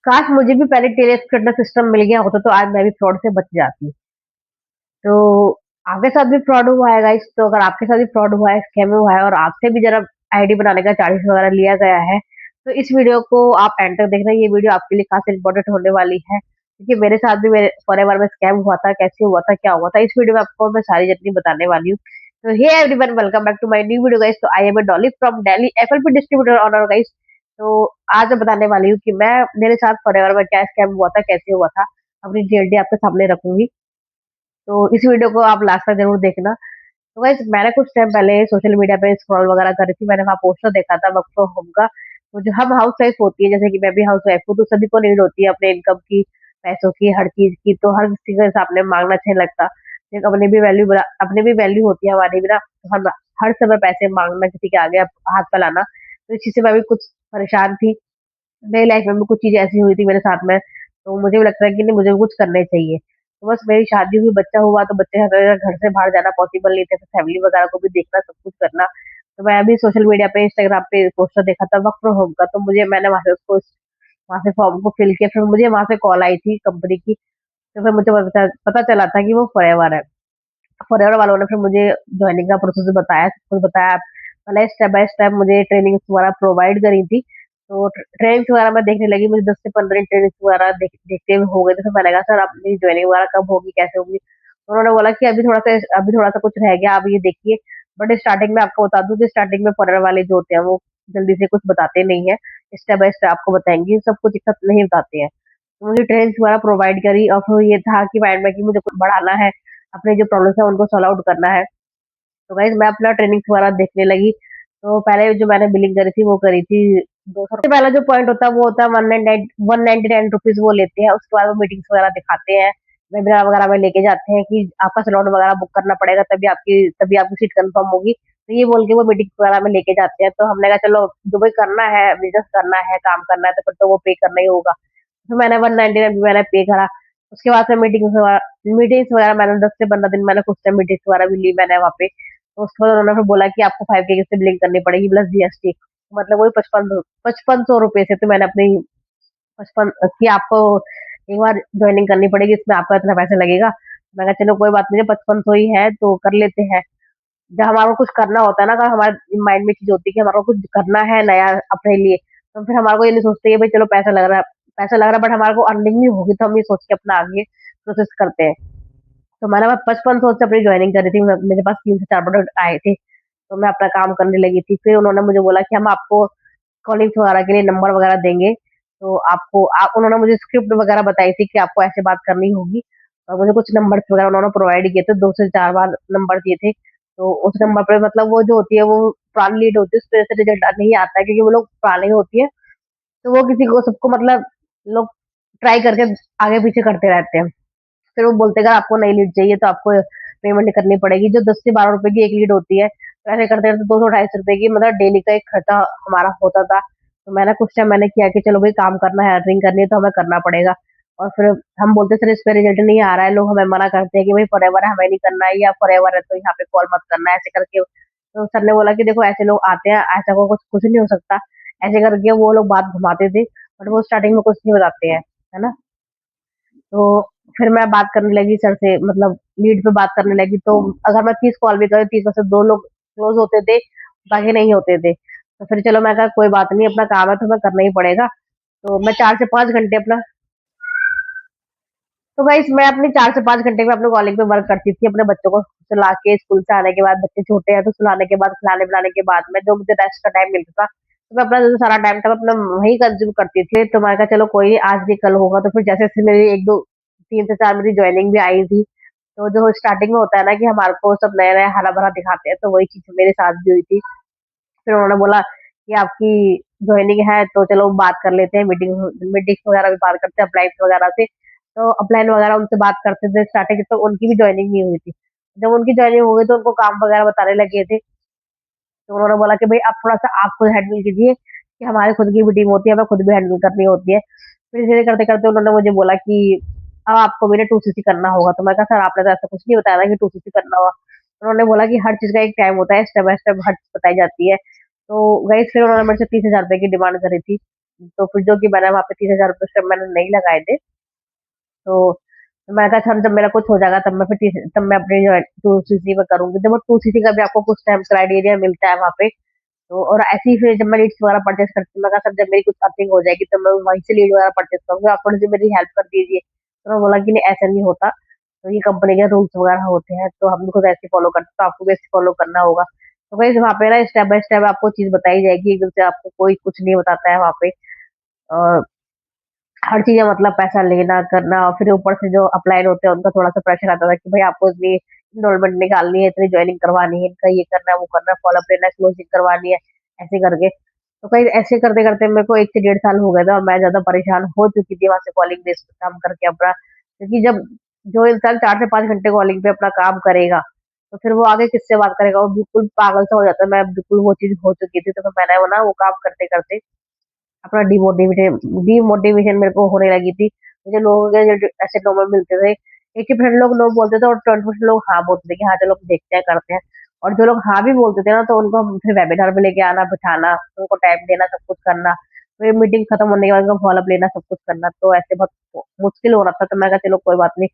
काश मुझे भी पहले टेलीस्क्रिप्टर सिस्टम मिल गया होता तो आज मैं भी फ्रॉड से बच जाती। तो आपके साथ भी फ्रॉड हुआ है गाइस? तो अगर आपके साथ भी फ्रॉड हुआ है, स्कैम हुआ है और आपसे भी ज़रा आईडी बनाने का चार्जेस वगैरह लिया गया है, तो इस वीडियो को आप एंड तक देखना। ये वीडियो आपके लिए खास इम्पोर्टेंट होने वाली है, क्योंकि मेरे साथ भी मेरे फॉरएवर में स्कैम हुआ था, कैसे हुआ था, क्या हुआ था, इस वीडियो में आपको मैं सारी जितनी बताने वाली हूँ। तो hey everyone, welcome back to my new video guys. तो I am Dolly from Delhi FLP distributor owner guys. तो आज मैं बताने वाली हूँ कि मैं मेरे साथ फॉरएवर में क्या स्कैम हुआ था, कैसे हुआ था, अपनी डिटेल आपके सामने रखूंगी। तो इस वीडियो को आप लास्ट तक जरूर देखना। तो गाइस मैंने कुछ टाइम पहले सोशल मीडिया पे स्क्रॉल वगैरह कर रही थी, मैंने वहाँ पोस्टर देखा था वर्क फ्रॉम होम का। तो जो हम हाउस वाइफ होती है, जैसे कि मैं भी हाउस वाइफ हूँ, तो सभी को नीड होती है अपने इनकम की, पैसों की, हर चीज की। तो हर किसी के सामने मांगना अच्छा नहीं लगता। एक अपनी भी वैल्यू होती है हमारी भी ना। तो हम हर समय पैसे मांगना, किसी के आगे हाथ फैलाना, तो इस चीज से मैं भी कुछ परेशान थी। मेरी लाइफ में भी कुछ चीज़ें ऐसी हुई थी मेरे साथ में, तो मुझे भी लगता है कि नहीं, मुझे भी कुछ करना ही चाहिए। तो बस मेरी शादी हुई, बच्चा हुआ, तो बच्चे का घर से बाहर जाना पॉसिबल नहीं था, तो फैमिली वगैरह को भी देखना, सब कुछ करना। तो मैं अभी सोशल मीडिया पे, इंस्टाग्राम पे पोस्टर देखा था वर्क फ्रॉम होम का, तो मैंने वहाँ से वहाँ से फॉर्म को फिल किया। फिर मुझे वहाँ से कॉल आई थी कंपनी की। तो फिर मुझे पता चला था कि वो फॉरएवर है। फॉरएवर वालों ने फिर मुझे ज्वाइनिंग का प्रोसेस बताया, सब कुछ बताया। मतलब स्टेप बाय स्टेप मुझे ट्रेनिंग्स वगैरह प्रोवाइड करी थी। तो ट्रेनिंग्स वगैरह मैं देखने लगी, मुझे 10 से 15 ट्रेनिंग्स वगैरह देखते हुए हो गए। तो फिर मैंने कहा सर, अपनी ज्वाइनिंग वगैरह कब होगी, कैसे होगी? उन्होंने बोला कि अभी थोड़ा सा कुछ रह गया, आप ये देखिए। बट स्टार्टिंग में आपको बता दूं कि स्टार्टिंग में फॉरएवर वाले जो होते हैं वो जल्दी से कुछ बताते नहीं है। स्टेप बाय स्टेप आपको बताएंगे, सब कुछ एक साथ नहीं बताते हैं। तो मुझे ट्रेनिंग्स वगैरह प्रोवाइड करी, और फिर ये था कि माइंड में कि मुझे कुछ बढ़ाना है, अपने जो प्रॉब्लम्स है उनको सॉल्व आउट करना है। तो गाइस मैं अपना ट्रेनिंग्स वगैरह देखने लगी। तो पहले जो मैंने बिलिंग करी थी वो करी थी 200। सबसे पहला जो पॉइंट होता है वो होता है 199 रुपीज वो लेते हैं। उसके बाद वो मीटिंग्स वगैरह दिखाते हैं, वेबिनार वगैरह में लेके जाते हैं कि आपका स्लॉट वगैरह बुक करना पड़ेगा, तभी आपकी सीट कंफर्म होगी। तो ये बोल के वो मीटिंग्स वगैरह में लेके जाते हैं। तो हमने कहा चलो, जो भी करना है, बिजनेस करना है, काम करना है, तो फिर तो वो पे करना ही होगा। तो मैंने 199 मैंने पे करा। उसके बाद से मीटिंग्स वगैरह मैंने 10 से 15 दिन मैंने कुछ टाइम मीटिंग्स वगैरह भी ली मैंने वहाँ पे। तो उसके बाद उन्होंने फिर बोला कि आपको 5K की बिलिंग करनी पड़ेगी प्लस जीएसटी। मतलब वही 5500 रुपए से। तो मैंने अपनी 55 की आपको एक बार ज्वाइनिंग करनी पड़ेगी, इसमें आपका इतना पैसा लगेगा। मैं कहा चलो कोई बात नहीं, 5500 ही है तो कर लेते हैं। जब हमारा कुछ करना होता है ना, अगर हमारे माइंड में चीज होती है कि हमारा कुछ करना है नया अपने लिए, तो फिर हमारे को ये नहीं सोचते कि भाई चलो पैसा लग रहा है, बट हमारे को अर्निंग भी होगी, तो हम ये सोच के अपना आगे प्रोसेस करते हैं। तो मैंने 5500 से अपनी ज्वाइनिंग करी थी। मेरे पास 3 से 4 प्रोडक्ट आए थे, तो मैं अपना काम करने लगी थी। फिर उन्होंने मुझे बोला कि हम आपको कॉलिंग्स वगैरह के लिए नंबर वगैरह देंगे। तो उन्होंने मुझे स्क्रिप्ट वगैरह बताई थी कि आपको ऐसे बात करनी होगी, और मुझे कुछ नंबर वगैरह उन्होंने प्रोवाइड किए थे, 2 से 4 बार नंबर दिए थे। तो उस नंबर पे मतलब वो जो होती है वो पुरानी लीड होती है, उस पे से रिजल्ट नहीं आता है, क्योंकि वो लोग पुरानी होती है। तो वो किसी को सबको मतलब लोग ट्राई करके आगे पीछे करते रहते हैं। फिर वो बोलते हैं अगर आपको नई लीड चाहिए तो आपको पेमेंट करनी पड़ेगी, जो 10 से 12 रुपए की एक लीड होती है। तो ऐसे करते करते 200 250 रुपए की मतलब डेली का एक खर्चा हमारा होता था। तो मैंने कुछ टाइम मैंने किया कि चलो भाई, काम करना है, अर्निंग करनी है, तो हमें करना पड़ेगा। और फिर हम बोलते सर इस पे रिजल्ट नहीं आ रहा है, लोग हमें मना करते हैं कि भाई फॉरएवर है, हमें नहीं करना है, या फॉरएवर है तो यहाँ पे कॉल मत करना है, ऐसे करके। तो सर ने बोला कि देखो, ऐसे लोग आते हैं, ऐसा को कुछ कुछ नहीं हो सकता। ऐसे करके वो लोग बात घुमाते थे, बट वो स्टार्टिंग में कुछ नहीं बताते हैं, है ना। तो फिर मैं बात करने लगी सर से, मतलब लीड पे बात करने लगी। तो अगर मैं 30 कॉल भी करूँ, 30 में से 2 लोग क्लोज होते थे, बाकी नहीं होते थे। तो फिर चलो मैं कहा कोई बात नहीं, अपना काम है तो हमें करना ही पड़ेगा। तो मैं 4 से 5 घंटे अपना तो गाइस मैं अपनी 4 से 5 घंटे में अपने कॉलिंग पे वर्क करती थी, अपने बच्चों को सुला के, स्कूल से आने के बाद, बच्चे छोटे हैं तो सुलाने के बाद, खिलाने-पिलाने के बाद में जो मुझे रेस्ट का टाइम मिलता था, तो मैं अपना जो सारा टाइम था मैं अपना वहीं कंज़्यूम करती थी। तो मैंने कहा चलो कोई नहीं, आज नहीं कल होगा। तो फिर जैसे-जैसे मेरी 1-2 3 से 4 मेरी जॉइनिंग भी आई थी। तो जो स्टार्टिंग में होता है ना कि हमारे को सब नया-नया हरा-भरा दिखाते हैं, तो वही चीज़ मेरे साथ भी हुई थी। फिर उन्होंने बोला कि आपकी जॉइनिंग है तो चलो बात कर लेते हैं, मीटिंग्स वगैरह भी बात करते हैं अप्लाइंस वगैरह से। तो अपलाइन वगैरह उनसे बात करते थे स्टार्टिंग, तो उनकी भी जॉइनिंग नहीं हुई थी। जब उनकी जॉइनिंग हो गई तो उनको काम वगैरह बताने लगे थे। तो उन्होंने बोला कि भाई अब थोड़ा-सा आप खुद हैंडल कीजिए, कि हमारी खुद की भी टीम होती है, हमें खुद भी हैंडल करनी होती है। फिर धीरे करते-करते उन्होंने मुझे बोला कि अब आपको भी ना 2सीसी करना होगा। तो मैं कहा सर, आपने तो ऐसा कुछ नहीं बताया था कि 2सीसी करना होगा। उन्होंने बोला कि हर चीज़ का एक टाइम होता है, स्टेप बाय स्टेप हर चीज़ बताई जाती है। तो गाइस फिर उन्होंने मेरे से 30,000 रुपए की डिमांड करी थी। तो फिर जो कि मैंने वहाँ पे 30,000 रुपए उस टाइम मैंने नहीं लगाए थे। तो मैंने कहा अच्छा जब मेरा कुछ हो जाएगा तब मैं अपनी जो है 2 सीसी में करूँगी। तो वो 2 सीसी का भी आपको कुछ टाइम क्राइटेरिया मिलता है वहाँ पे। तो और ऐसे ही फिर जब मैं लीड्स वगैरह परचेज़ करती हूँ, मैं कहा सर जब मेरी कुछ अर्निंग हो जाएगी तो मैं वहीं से लीड वगैरह परचेज़ करूँगी, आप थोड़ी-सी मेरी हेल्प कर दीजिए। तो उन्होंने बोला कि नहीं ऐसा नहीं होता, तो ये कंपनी के रूल्स वगैरह होते हैं, तो हम खुद ऐसे फॉलो करते हैं, तो आपको भी ऐसे फॉलो करना होगा। तो गाइस वहाँ पे ना स्टेप बाय स्टेप आपको चीज़ बताई जाएगी, एकदम से आपको कोई कुछ नहीं बताता है वहाँ पे। और हर चीज़ में मतलब पैसा लेना, करना और फिर ऊपर से जो अपलाइन होते हैं उनका थोड़ा-सा प्रेशर आता था कि भाई आपको इतनी इनरोलमेंट निकालनी है, इतनी जॉइनिंग करवानी है, इनका ये करना है, वो करना है, फॉलोअप लेना है, क्लोजिंग करवानी है, ऐसे करके। तो कहीं ऐसे करते-करते मेरे को 1 से डेढ़ साल हो गए थे और मैं ज़्यादा परेशान हो चुकी थी वहाँ से कॉलिंग बेस पे काम करके अपना, क्योंकि जब जो इंसान 4 से 5 घंटे कॉलिंग पे अपना काम करेगा, तो फिर वो आगे किससे बात करेगा? वो बिल्कुल पागल सा हो जाता है। मैं बिल्कुल वो चीज़ हो चुकी थी, तो फिर मैंने वो ना वो काम करते-करते अपना डिमोटिवेशन मेरे को होने लगी थी। मुझे लोगों के जो ऐसे नंबर मिलते थे, 80% लोग नो बोलते थे और 20% लोग हाँ बोलते थे कि हाँ चलो देखते हैं, करते हैं। और जो लोग हाँ भी बोलते थे ना तो उनको हम फिर वेबिनार पे लेके आना, बिठाना, उनको टाइम देना, सब कुछ करना। फिर मीटिंग खत्म होने के बाद उनका फ़ॉलो-अप लेना, सब कुछ करना। तो ऐसे बहुत मुश्किल हो रहा था, तो मैं कहा चलो कोई बात नहीं।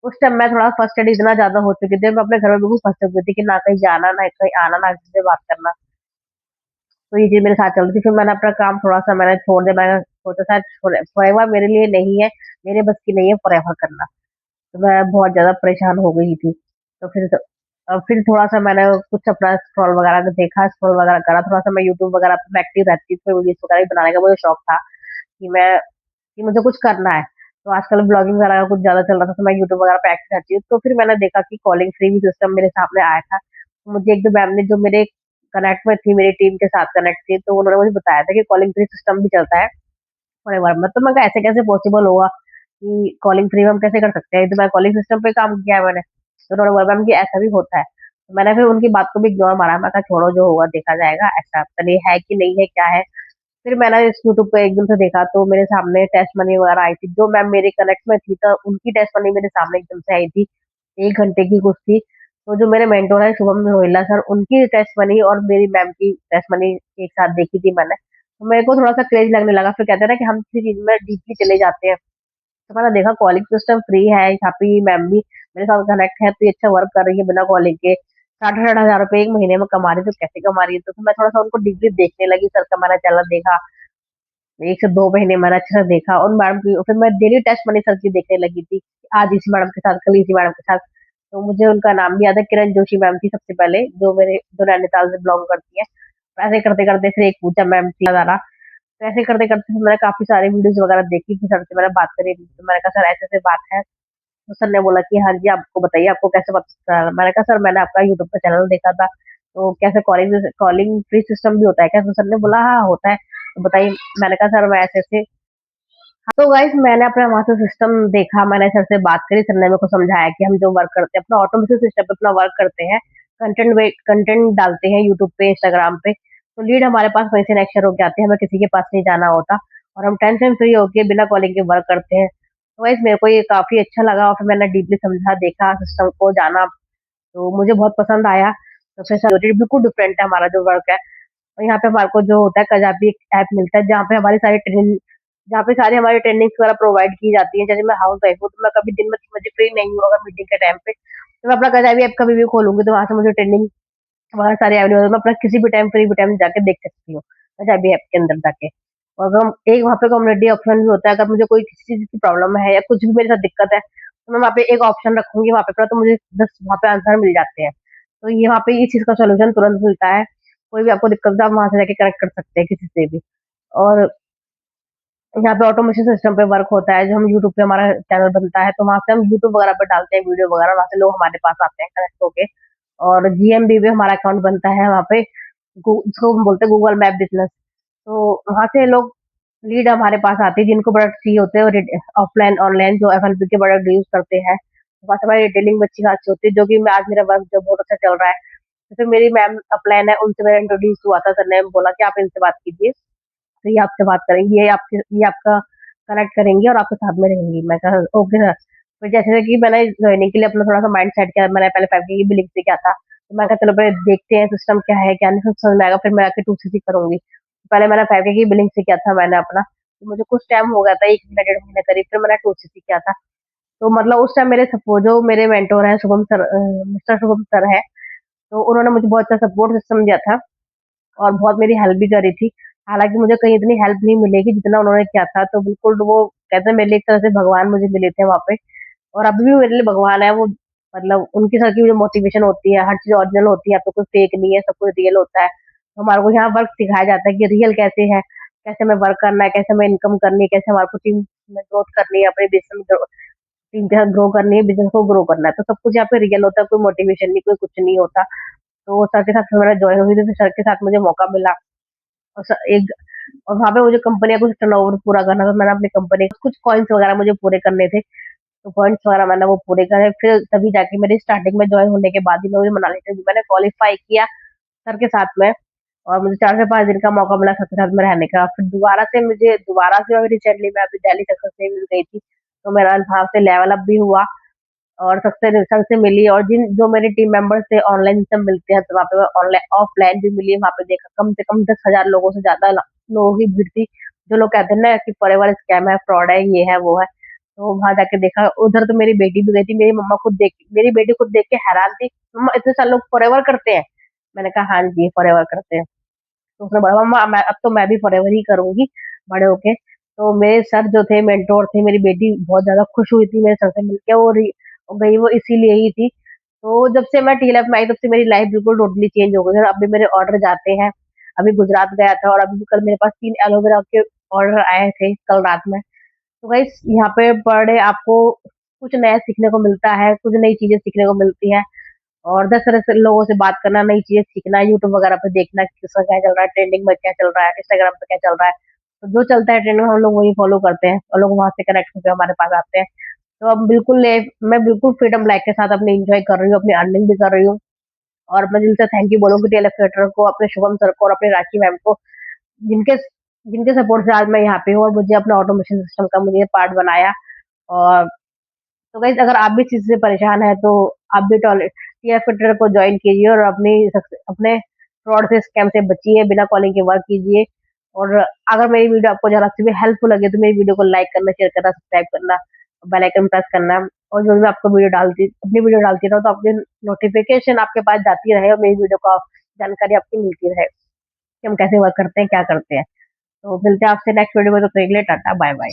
उस टाइम मैं थोड़ा फ्रस्ट्रेटेड इतना ज़्यादा हो चुकी थी, मैं अपने घर में बिल्कुल फँस चुकी थी कि ना कहीं जाना, ना कहीं आना, ना किसी से बात करना। तो ये चीज़ मेरे साथ चल रही थी, फिर मैंने अपना काम थोड़ा-सा मैंने छोड़ दिया, मैंने सोचा था फॉरएवर मेरे लिए नहीं है, मेरे बस की नहीं है फॉरएवर करना। तो मैं बहुत ज़्यादा परेशान हो गई थी। तो फिर थोड़ा-सा मैंने कुछ अपना स्क्रॉल वगैरह का देखा, स्क्रॉल वगैरह करा, थोड़ा-सा मैं यूट्यूब वगैरह पे एक्टिव रहती थी, वीडियोज़ वगैरह भी बनाने का मुझे शौक था कि मुझे कुछ करना है। तो आजकल ब्लॉगिंग वगैरह का कुछ ज़्यादा चल रहा था, तो मैं यूट्यूब वगैरह पे एक्टिव रहती हूँ। तो फिर मैंने देखा कि कॉलिंग फ्री भी सिस्टम मेरे सामने आया था। तो मुझे 1-2 मैम ने जो मेरे कनेक्ट में थी, मेरी टीम के साथ कनेक्ट थी, तो उन्होंने मुझे बताया था कि कॉलिंग फ्री सिस्टम भी चलता है फॉरएवर में। तो मैं कहा ऐसे कैसे पॉसिबल होगा कि कॉलिंग फ्री में हम कैसे कर सकते हैं? ये तो मैं कॉलिंग सिस्टम पे काम किया है मैंने। तो उन्होंने बोला मैम कि ऐसा भी होता है। तो मैंने फिर उनकी बात को भी इग्नोर मारा, मैं कहा छोड़ो जो होगा देखा जाएगा, ऐसा पता नहीं है कि नहीं है, क्या है? फिर मैंने इस यूट्यूब पे एकदम से देखा तो मेरे सामने टेस्ट मनी वगैरह आई थी। जो मैम मेरे कनेक्ट में थी तो उनकी टेस्ट मनी मेरे सामने एकदम से आई थी। 1 घंटे की कुछ थी। तो जो मेरे मेंटर हैं शुभम रोहिल्ला सर, उनकी टेस्ट मनी और मेरी मैम की टेस्ट मनी एक साथ देखी थी मैंने। तो मेरे को थोड़ा-सा क्रेज़ लगने लगा। फिर कहते हैं ना कि हम किसी चीज़ में डीपली चले जाते हैं। तो मैंने देखा कॉलिंग सिस्टम फ्री है, यहाँ पे ये मैम भी मेरे साथ कनेक्ट है, तो ये अच्छा वर्क कर रही है बिना कॉलिंग के। 60-60 हज़ार रुपए 1 महीने में कमा रही है, तो कैसे कमा रही है? तो फिर मैं थोड़ा-सा उनको डीपली देखने लगी, सर का मैंने चैनल देखा। 1 से 2 महीने मैंने अच्छे से देखा और मैडम की फिर मैं डेली टेस्ट मनी सर की देखने लगी थी। आज इसी मैडम के साथ, कल इसी मैडम के साथ। तो मुझे उनका नाम भी याद है, किरण जोशी मैम थी सबसे पहले, जो नैनीताल से बिलॉन्ग करती हैं। ऐसे करते-करते फिर एक पूजा मैम थी ज़्यादा। तो ऐसे करते-करते फिर मैंने काफ़ी सारी वीडियोज़ वगैरह देखी, फिर सर से मैंने बात करी। तो मैंने कहा सर ऐसे-ऐसे बात है। तो सर ने बोला कि हाँ जी, आपको बताइए आपको कैसे पता चला? मैंने कहा सर मैंने आपका यूट्यूब पे चैनल देखा था, तो कैसे कॉलिंग फ्री सिस्टम भी होता है क्या? तो सर ने बोला हाँ, होता है। तो बताइए, मैंने कहा सर मैं ऐसे-ऐसे। तो गाइस मैंने अपना वहाँ से सिस्टम देखा, मैंने सर से बात करी, सर ने मेरे को समझाया कि हम जो वर्क करते हैं, अपना ऑटोमेशन सिस्टम पे अपना वर्क करते हैं, कंटेंट डालते हैं यूट्यूब पे, इंस्टाग्राम पे, तो लीड हमारे पास वहीं से नेक्स्चर होके आते हैं, हमें किसी के पास नहीं जाना होता और हम टेंशन फ्री होके बिना कॉलिंग के वर्क करते हैं। तो गाइस मेरे को ये काफ़ी अच्छा लगा और फिर मैंने डीपली समझा, देखा सिस्टम को, जाना, तो मुझे बहुत पसंद आया। तो फिर बिल्कुल डिफरेंट है हमारा जो वर्क है। और यहाँ पे हमारे को जो होता है कजापी एक ऐप मिलता है जहाँ पे सारी हमारी ट्रेनिंग्स वगैरह प्रोवाइड की जाती हैं। जैसे मैं हाउस वाइफ हूँ, तो मैं कभी दिन में 3 बजे फ्री नहीं हूँ अगर मीटिंग के टाइम पे, तो मैं अपना कजापी ऐप कभी भी खोलूँगी तो वहाँ से मुझे ट्रेनिंग वहाँ सारी अवेलेबल है। मैं अपना किसी भी टाइम फ्री भी टाइम जाके देख सकती हूँ, कजापी ऐप के अंदर जाके। और अगर एक वहाँ पे कम्युनिटी ऑप्शन भी होता है, अगर मुझे कोई किसी चीज़ की प्रॉब्लम है या कुछ भी मेरे साथ दिक्कत है, तो मैं वहाँ पे एक ऑप्शन रखूँगी वहाँ पे, तो मुझे 10 वहाँ पे आंसर मिल जाते हैं। तो यहाँ पे इस चीज़ का सॉल्यूशन तुरंत मिलता है। कोई भी आपको दिक्कत है, आप वहाँ से जाके कनेक्ट कर सकते हैं किसी से भी। और यहाँ पे ऑटोमेशन सिस्टम पे वर्क होता है, जो हम यूट्यूब पे हमारा चैनल बनता है, तो वहाँ से हम यूट्यूब वगैरह पे डालते हैं वीडियो वगैरह, वहाँ से लोग हमारे पास आते हैं कनेक्ट होके। और जीएमबी पे हमारा अकाउंट बनता है वहाँ पे, जिसको हम बोलते हैं गूगल मैप बिज़नेस। तो वहाँ से लोग लीड हमारे पास आते हैं जिनको प्रोडक्ट चाहिए होते हैं, और ऑफलाइन, ऑनलाइन जो एफएनपी के प्रोडक्ट यूज़ करते हैं। वहाँ से हमारी डिटेलिंग भी अच्छी खासी होती है, जो कि मैं आज मेरा वर्क जो बहुत अच्छा चल रहा है। तो फिर मेरी मैम अपलाइन है, उनसे मैं इंट्रोड्यूस हुआ था, सर ने बोला कि आप इनसे बात कीजिए। तो ये आपसे बात करेंगी, ये आपका कनेक्ट करेंगी और आपके साथ में रहेंगी। मैं कहा ओके सर। फिर जैसे कि मैंने जॉइनिंग के लिए अपना थोड़ा-सा माइंड सेट किया, मैंने पहले 5K की बिलिंग से किया था। तो मैं कहा चलो पहले देखते हैं सिस्टम क्या है, क्या नहीं, फिर समझ में आएगा, फिर मैं आके 2CC करूँगी। पहले मैंने 5K की बिलिंग से किया था मैंने अपना, तो मुझे कुछ टाइम हो गया था 1 महीना, डेढ़ महीने करीब, फिर मैंने 2CC किया था। तो मतलब उस टाइम मेरे जो मेरे मेंटर हैं Shubham sir, mister Shubham sir हैं, तो उन्होंने मुझे बहुत अच्छा सपोर्ट सिस्टम दिया था और बहुत मेरी हेल्प भी करी थी। हालाँकि मुझे कहीं इतनी हेल्प नहीं मिलेगी जितना उन्होंने किया था, तो बिल्कुल वो कहते हैं मेरे लिए एक तरह से भगवान मुझे मिले थे वहाँ पे। और अभी भी मेरे लिए भगवान है वो, मतलब उनके सर की जो मोटिवेशन होती है, हर चीज़ ओरिजिनल होती है, अब तो कुछ फेक नहीं है, सब कुछ रियल होता है। तो हमारे को यहाँ वर्क सिखाया जाता है कि रियल कैसे है, कैसे हमें वर्क करना है, कैसे हमें इनकम करनी है, कैसे हमारे को टीम में ग्रोथ करनी है, अपने बिज़नेस में टीम के साथ ग्रो करनी है, बिज़नेस को ग्रो करना है। तो सब कुछ यहाँ पे रियल होता है, कोई मोटिवेशन नहीं, कोई कुछ नहीं होता। तो सर के साथ फिर मैंने जॉइन हुई थी, फिर सर के साथ मुझे मौका मिला और स एक और वहाँ पे मुझे कंपनी का कुछ टर्नओवर पूरा करना था। मैंने अपनी कंपनी कुछ कॉइन्स वगैरह मुझे पूरे करने थे। तो पॉइंट्स वगैरह मैंने वो पूरे करे, फिर तभी जाके मेरी स्टार्टिंग में जॉइन होने के बाद ही मुझे मनाली ट्रिप मैंने क्वालीफाई किया सर के साथ में, और मुझे 4 से 5 दिन का मौका मिला सर के साथ में रहने का। फिर दोबारा से अभी रिसेंटली मैं अभी दिल्ली सक्सेस से भी गई थी, तो मेरा वहाँ से लेवल अप भी हुआ और सर से मिली, और जिन जो मेरे टीम मेंबर्स थे ऑनलाइन सब मिलते हैं, तो वहाँ पे मैं ऑनलाइन ऑफलाइन भी मिली। वहाँ पे देखा कम से कम 10,000 लोगों से ज़्यादा लोगों की भीड़ थी, जो लोग कहते हैं ना कि फॉरएवर स्कैम है, फ्रॉड है, ये है, वो है। तो वहाँ जाके देखा, उधर तो मेरी बेटी भी गई थी, मेरी बेटी खुद देख के हैरान थी, मम्मा इतने सारे लोग फॉरएवर करते हैं। मैंने कहा हाँ जी फॉरएवर करते हैं। तो उसने बोला मम्मा मैं अब तो मैं भी फॉरएवर ही करूंगी बड़े होके। तो मेरे सर जो थे मेंटोर थे, मेरी बेटी बहुत ज्यादा खुश हुई थी मेरे सर से मिलके, और गई वो इसीलिए ही थी। तो जब से मैं टीएलएफ में आई तब से मेरी लाइफ बिल्कुल टोटली चेंज हो गई है। अभी मेरे ऑर्डर जाते हैं, अभी गुजरात गया था और अभी भी कल मेरे पास 3 एलोवेरा के ऑर्डर आए थे कल रात में। तो गाइस यहाँ पे पर डे आपको कुछ नया सीखने को मिलता है, कुछ नई चीजें सीखने को मिलती हैं, और 10 तरह से लोगों से बात करना, नई चीजें सीखना, यूट्यूब वगैरह पे देखना कि किसका क्या चल रहा है, ट्रेंडिंग में क्या चल रहा है, इंस्टाग्राम पे क्या चल रहा है। तो जो चलता है ट्रेंड में हम लोग वही फॉलो करते हैं और लोग वहां से कनेक्ट होकर हमारे पास आते हैं। तो अब मैं बिल्कुल फ्रीडम लाइफ के साथ अपनी एंजॉय कर रही हूँ, अपनी अर्निंग भी कर रही हूँ। और मैं दिल से थैंक यू बोलूंगी टीएलएफ क्रिएटर को, अपने शुभम सर को और अपनी राखी मैम को, जिनके जिनके सपोर्ट से आज मैं यहाँ पे हूँ और मुझे अपना ऑटोमेशन सिस्टम का मुझे पार्ट बनाया। और तो गाइस अगर आप भी इस चीज़ से परेशान हैं, तो आप भी टीएफ ट्विटर को ज्वाइन कीजिए और अपने फ्रॉड से, स्कैम से बचिए, बिना कॉलिंग के वर्क कीजिए। और अगर मेरी वीडियो आपको ज़रा सी भी हेल्पफुल लगे तो मेरी वीडियो को लाइक करना, शेयर करना, सब्सक्राइब करना, बेल आइकन प्रेस करना, और जो भी मैं आपको अपनी वीडियो डालती रहूँ तो आपकी नोटिफिकेशन आपके पास जाती रहे और मेरी वीडियो का जानकारी आपको मिलती रहे कि हम कैसे वर्क करते हैं, क्या करते हैं। तो मिलते हैं आपसे नेक्स्ट वीडियो में, तो तब तक के लिए टाटा बाय बाय।